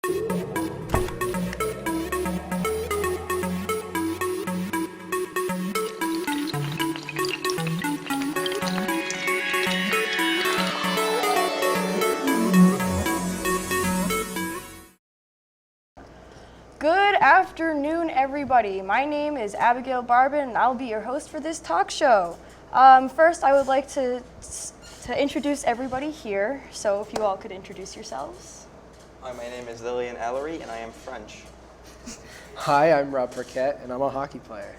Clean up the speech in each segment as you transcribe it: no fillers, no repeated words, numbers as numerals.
Good afternoon, everybody. My name is Abigail Barbin, and I'll be your host for this talk show. First, I would like to introduce everybody here, so if you all could introduce yourselves. Hi, my name is Lillian Ellery, and I am French. Hi, I'm Rob Burkett, and I'm a hockey player.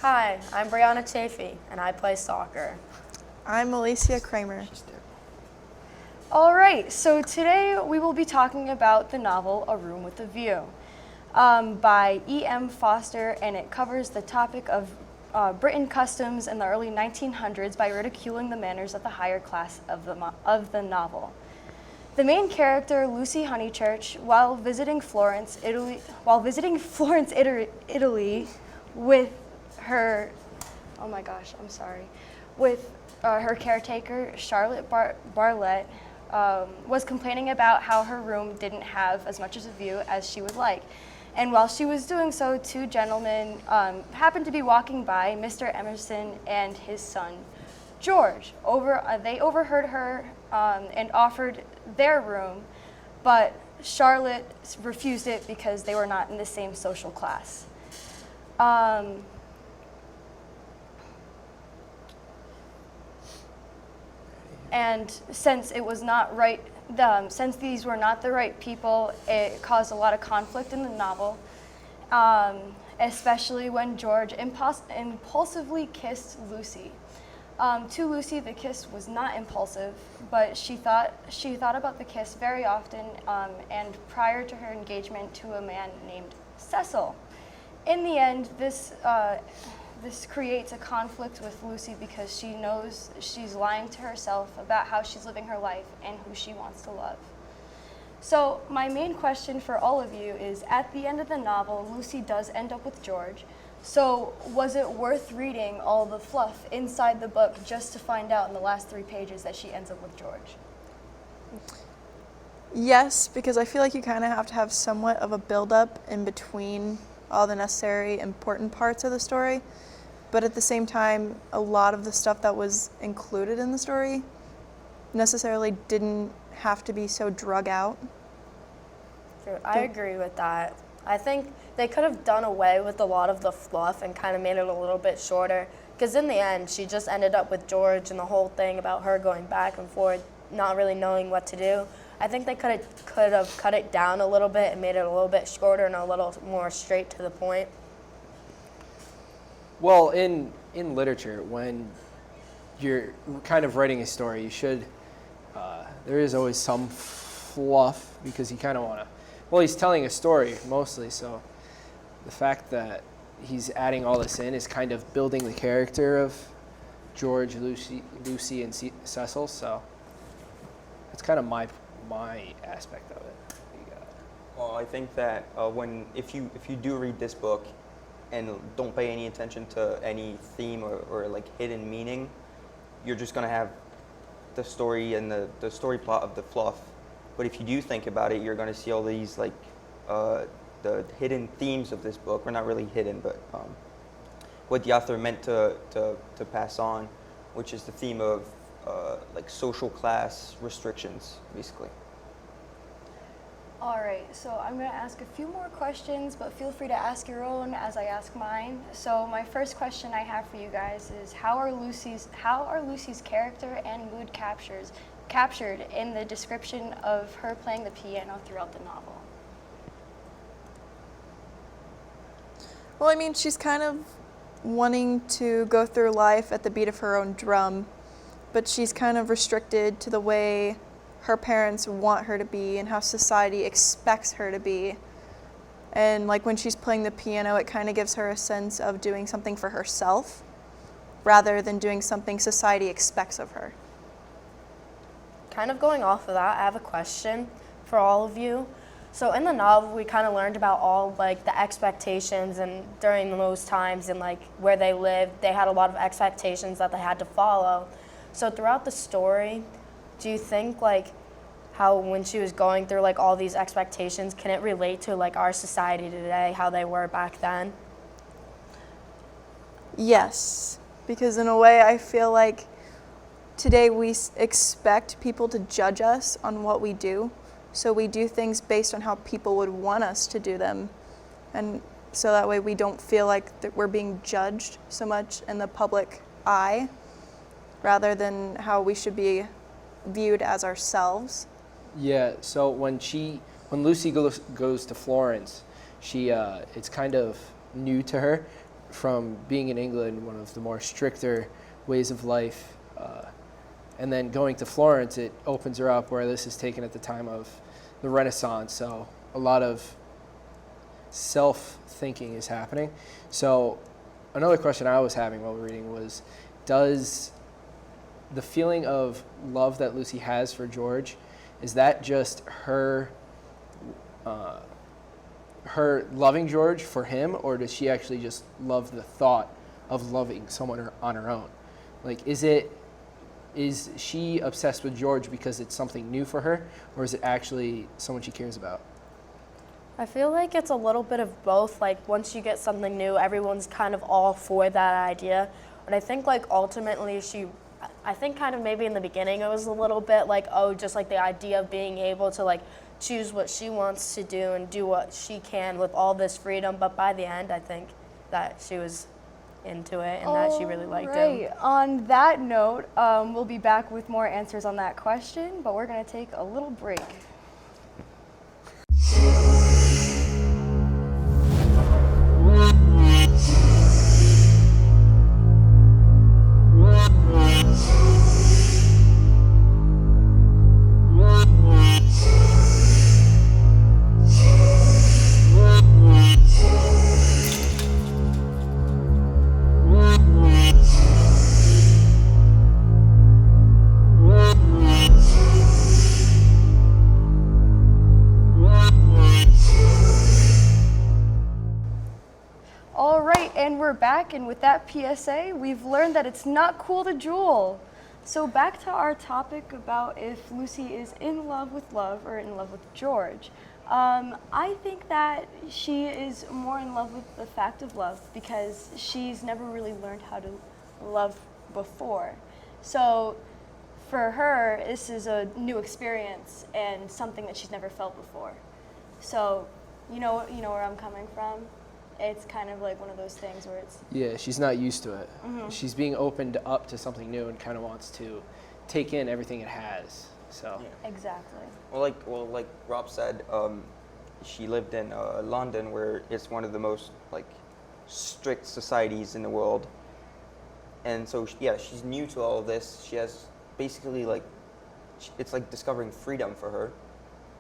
Hi, I'm Brianna Chafee, and I play soccer. I'm Alicia Kramer. All right, so today we will be talking about the novel A Room with a View by E.M. Foster, and it covers the topic of Britain customs in the early 1900s by ridiculing the manners of the higher class of the novel. The main character, Lucy Honeychurch, while visiting Florence, Italy, with her, with her caretaker, Charlotte Bartlett, was complaining about how her room didn't have as much as a view as she would like. And while she was doing so, two gentlemen happened to be walking by, Mr. Emerson and his son, George. They overheard her and offered their room, but Charlotte refused it because they were not in the same social class. And since it was not right, since these were not the right people, it caused a lot of conflict in the novel, especially when George impulsively kissed Lucy. To Lucy, the kiss was not impulsive, but she thought about the kiss very often, and prior to her engagement to a man named Cecil. In the end, this creates a conflict with Lucy because she knows she's lying to herself about how she's living her life and who she wants to love. So my main question for all of you is, at the end of the novel, Lucy does end up with George. So was it worth reading all the fluff inside the book just to find out in the last 3 pages that she ends up with George? Yes, because I feel like you kind of have to have somewhat of a build-up in between all the necessary important parts of the story. But at the same time, a lot of the stuff that was included in the story necessarily didn't have to be so drug out. I agree with that. I think they could have done away with a lot of the fluff and kind of made it a little bit shorter, because in the end, she just ended up with George, and the whole thing about her going back and forth, not really knowing what to do. I think they could have cut it down a little bit and made it a little bit shorter and a little more straight to the point. Well, in literature, when you're kind of writing a story, you should, there is always some fluff, because you kind of want to, well, he's telling a story mostly, so the fact that he's adding all this in is kind of building the character of George, Lucy and Cecil, so that's kind of my aspect of it. Well, I think that if you do read this book and don't pay any attention to any theme or like hidden meaning, you're just gonna have the story and the story plot of the fluff. But if you do think about it, you're gonna see all these like the hidden themes of this book, or not really hidden, but what the author meant to pass on, which is the theme of like social class restrictions, basically. All right, so I'm going to ask a few more questions, but feel free to ask your own as I ask mine. So my first question I have for you guys is, how are Lucy's character and mood captured in the description of her playing the piano throughout the novel? Well, I mean, she's kind of wanting to go through life at the beat of her own drum, but she's kind of restricted to the way her parents want her to be and how society expects her to be. And like when she's playing the piano, it kind of gives her a sense of doing something for herself rather than doing something society expects of her. Kind of going off of that, I have a question for all of you. So in the novel, we kind of learned about all like the expectations, and during those times and like where they lived, they had a lot of expectations that they had to follow. So throughout the story, do you think like how when she was going through like all these expectations, can it relate to like our society today, how they were back then? Yes, because in a way I feel like today we expect people to judge us on what we do. So we do things based on how people would want us to do them. And so that way we don't feel like that we're being judged so much in the public eye, rather than how we should be viewed as ourselves. Yeah, so when Lucy goes to Florence, it's kind of new to her from being in England, one of the more stricter ways of life. And then going to Florence, it opens her up where this is taken at the time of the Renaissance. So a lot of self-thinking is happening. So another question I was having while reading was, does the feeling of love that Lucy has for George, is that just her loving George for him, or does she actually just love the thought of loving someone on her own? Like, is she obsessed with George because it's something new for her, or is it actually someone she cares about? I feel like it's a little bit of both. Like once you get something new, everyone's kind of all for that idea. But I think like ultimately I think kind of maybe in the beginning it was a little bit like, oh, just like the idea of being able to like choose what she wants to do and do what she can with all this freedom. But by the end, I think that she was into it and that she really liked him. On that note, we'll be back with more answers on that question, but we're going to take a little break. All right, and we're back, and with that PSA, we've learned that it's not cool to drool. So back to our topic about if Lucy is in love with love or in love with George. I think that she is more in love with the fact of love because she's never really learned how to love before. So for her, this is a new experience and something that she's never felt before. So you know where I'm coming from? It's kind of like one of those things where it's... Yeah, she's not used to it. Mm-hmm. She's being opened up to something new and kind of wants to take in everything it has. So Yeah. Exactly. Well, like Rob said, she lived in London, where it's one of the most like strict societies in the world, and so she's new to all of this. She has basically it's like discovering freedom for her.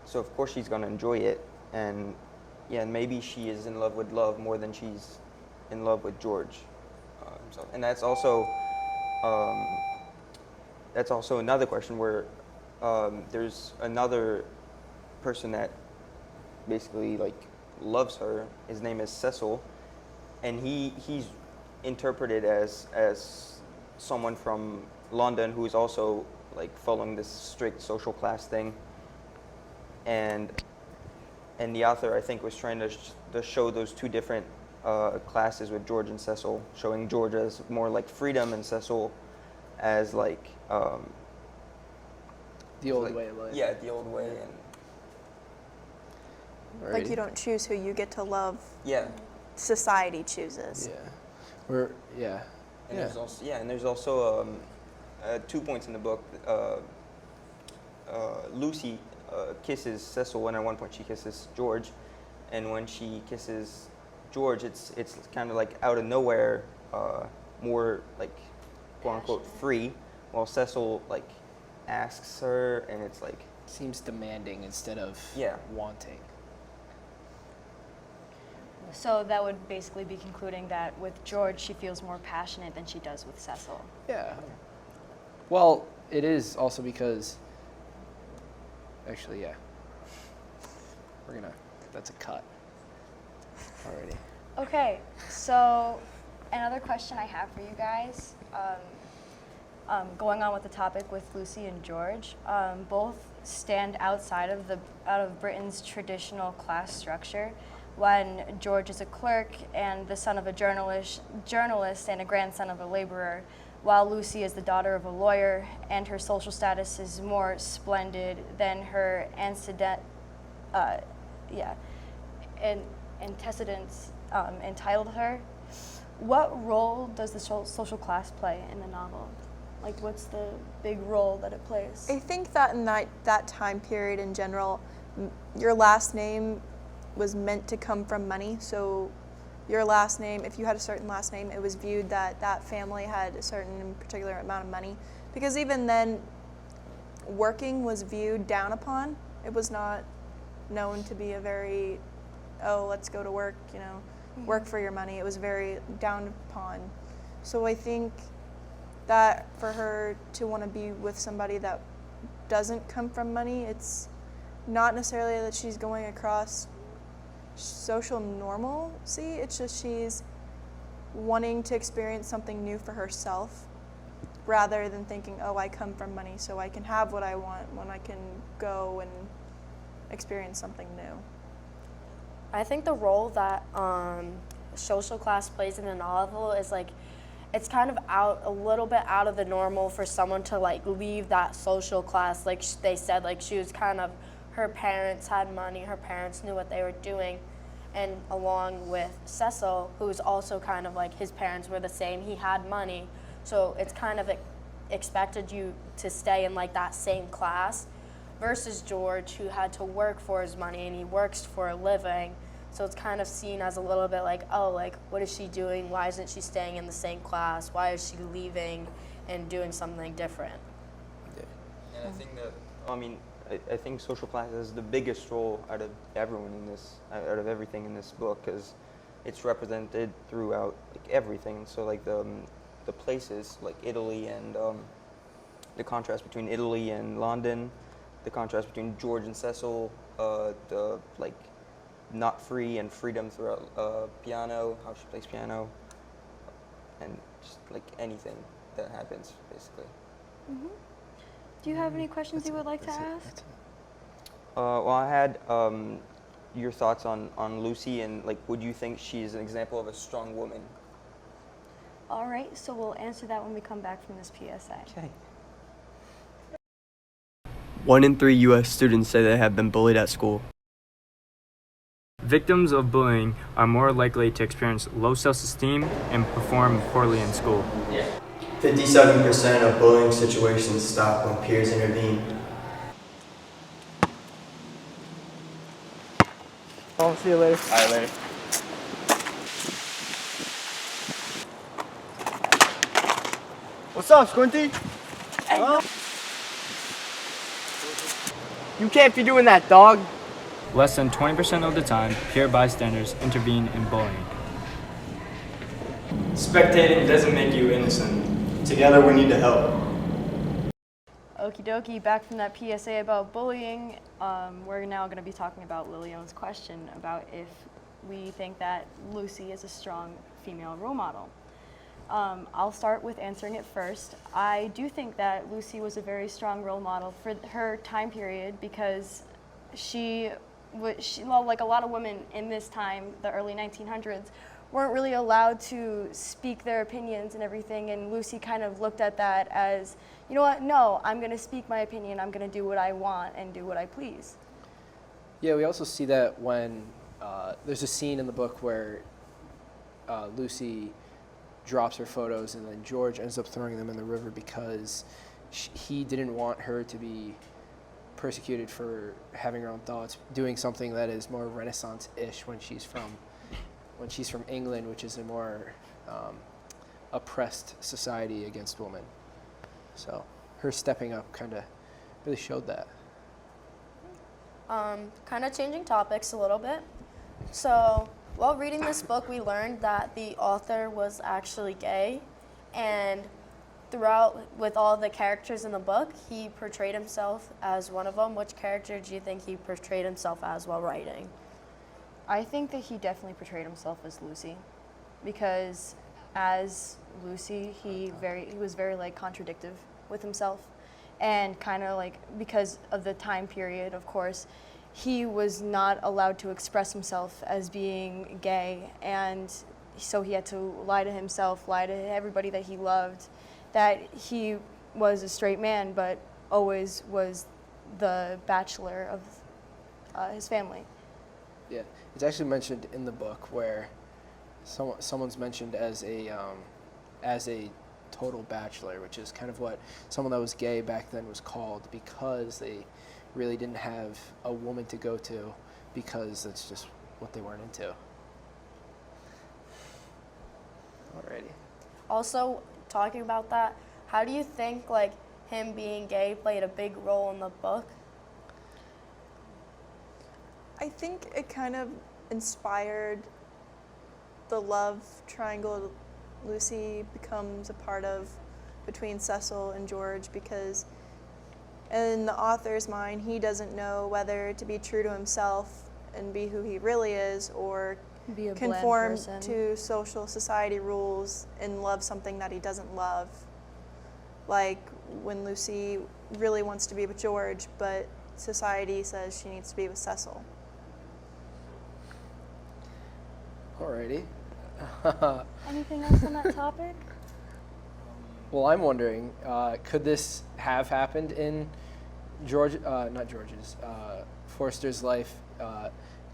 So of course she's gonna enjoy it, and maybe she is in love with love more than she's in love with George himself. And that's also another question where there's another person that basically like loves her. His name is Cecil, and he's interpreted as someone from London who is also like following this strict social class thing. And the author, I think, was trying to show those two different classes with George and Cecil, showing George as more like freedom and Cecil as like the old way of life. Yeah, the old way. And Like you don't choose who you get to love. yeah. Society chooses. Yeah. And there's also 2 points in the book. Lucy kisses Cecil, and at one point she kisses George, and when she kisses George, it's kind of like out of nowhere, more like quote unquote free, while Cecil like asks her, and it's like Seems demanding instead of wanting. So that would basically be concluding that with George, she feels more passionate than she does with Cecil. Yeah. Well, it is also because, actually, yeah. That's a cut already. Okay, so another question I have for you guys, going on with the topic with Lucy and George, both stand outside of Britain's traditional class structure, when George is a clerk and the son of a journalist and a grandson of a laborer, while Lucy is the daughter of a lawyer and her social status is more splendid than her antecedents entitled her. What role does the social class play in the novel? Like, what's the big role that it plays? I think that in that time period in general, your last name was meant to come from money. So your last name, if you had a certain last name, it was viewed that that family had a certain particular amount of money. Because even then, working was viewed down upon. It was not known to be a very, oh, let's go to work, work for your money. It was very down upon. So I think that for her to want to be with somebody that doesn't come from money, it's not necessarily that she's going across social normalcy, it's just she's wanting to experience something new for herself rather than thinking, oh, I come from money so I can have what I want when I can go and experience something new. I think the role that social class plays in the novel is like, it's kind of a little bit out of the normal for someone to like leave that social class. Like they said, like she was kind of, her parents had money, her parents knew what they were doing. And along with Cecil, who's also kind of like, his parents were the same, he had money. So it's kind of expected you to stay in like that same class versus George, who had to work for his money and he works for a living. So it's kind of seen as a little bit like, oh, like, what is she doing? Why isn't she staying in the same class? Why is she leaving and doing something different? And I think that, I think social class has the biggest role out of everyone in this, out of everything in this book, because it's represented throughout like everything. So like the places like Italy and the contrast between Italy and London, the contrast between George and Cecil, the like not free and freedom throughout piano, how she plays piano, and just like anything that happens basically. Mm-hmm. Do you have any questions you would like to ask? Well, I had your thoughts on Lucy, and like, would you think she's an example of a strong woman? All right, so we'll answer that when we come back from this PSA. Okay. 1 in 3 U.S. students say they have been bullied at school. Victims of bullying are more likely to experience low self-esteem and perform poorly in school. 57% of bullying situations stop when peers intervene. I'll see you later. All right, later. What's up, Squinty? Hey. You can't be doing that, dog. Less than 20% of the time, peer bystanders intervene in bullying. Spectating doesn't make you innocent. Together we need to help. Okie dokie, back from that PSA about bullying, we're now going to be talking about Lillian's question about if we think that Lucy is a strong female role model. I'll start with answering it first. I do think that Lucy was a very strong role model for her time period because like a lot of women in this time, the early 1900s, weren't really allowed to speak their opinions and everything, and Lucy kind of looked at that as, you know what, no, I'm going to speak my opinion, I'm going to do what I want and do what I please. Yeah, we also see that when there's a scene in the book where Lucy drops her photos and then George ends up throwing them in the river because he didn't want her to be persecuted for having her own thoughts, doing something that is more Renaissance-ish when she's from England, which is a more oppressed society against women. So her stepping up kind of really showed that. Kind of changing topics a little bit. So while reading this book, we learned that the author was actually gay, and throughout, with all the characters in the book, he portrayed himself as one of them. Which character do you think he portrayed himself as while writing? I think that he definitely portrayed himself as Lucy, because as Lucy, he was very like contradictive with himself, and kind of like because of the time period, of course, he was not allowed to express himself as being gay, and so he had to lie to himself, lie to everybody that he loved, that he was a straight man, but always was the bachelor of his family. Yeah, it's actually mentioned in the book where someone's mentioned as a total bachelor, which is kind of what someone that was gay back then was called, because they really didn't have a woman to go to, because that's just what they weren't into. Alrighty. Also, talking about that, how do you think like him being gay played a big role in the book? I think it kind of inspired the love triangle Lucy becomes a part of between Cecil and George, because in the author's mind, he doesn't know whether to be true to himself and be who he really is, or Be a bland conform person. to social society rules and love something that he doesn't love. Like when Lucy really wants to be with George, but society says she needs to be with Cecil. Alrighty. Anything else on that topic? Well, I'm wondering, could this have happened in Forster's life?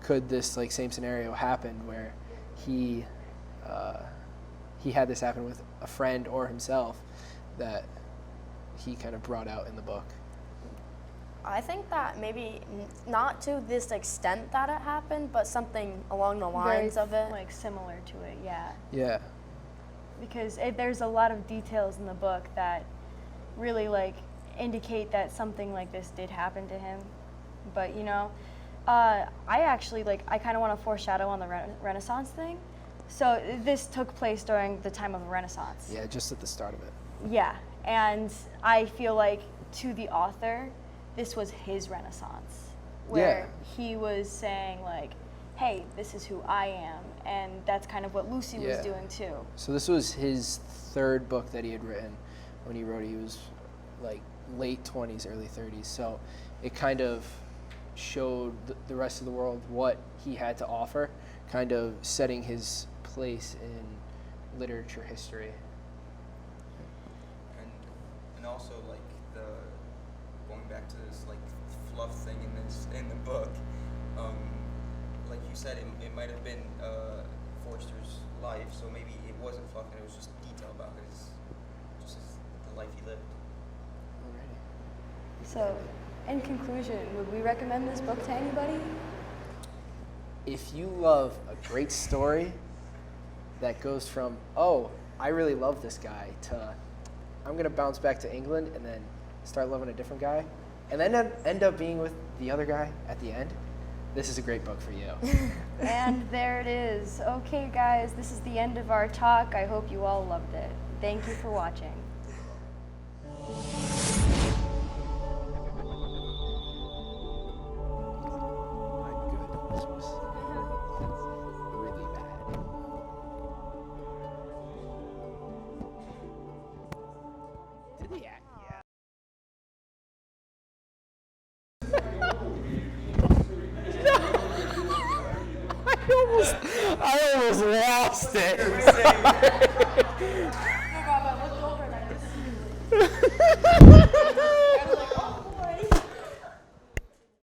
Could this like same scenario happen where he had this happen with a friend or himself that he kind of brought out in the book? I think that maybe not to this extent that it happened, but something along the lines of it. Like similar to it, yeah. Yeah. Because there's a lot of details in the book that really like indicate that something like this did happen to him. But you know, I actually I kind of want to foreshadow on the Renaissance thing. So this took place during the time of the Renaissance. Yeah, just at the start of it. Yeah, and I feel like to the author, this was his Renaissance, where he was saying like, hey, this is who I am, and that's kind of what Lucy was doing too. So this was his third book that he had written. When he wrote it, he was like late 20s, early 30s. So it kind of showed the rest of the world what he had to offer, kind of setting his place in literature history. And also like going back to this like fluff thing in the book, like you said, it might have been Forster's life, so maybe it wasn't fluff and it was just detail about the life he lived. So, in conclusion, would we recommend this book to anybody? If you love a great story that goes from, oh, I really love this guy, to I'm going to bounce back to England and then start loving a different guy, and then end up being with the other guy at the end, this is a great book for you. And there it is. Okay, guys, this is the end of our talk. I hope you all loved it. Thank you for watching. I almost lost it.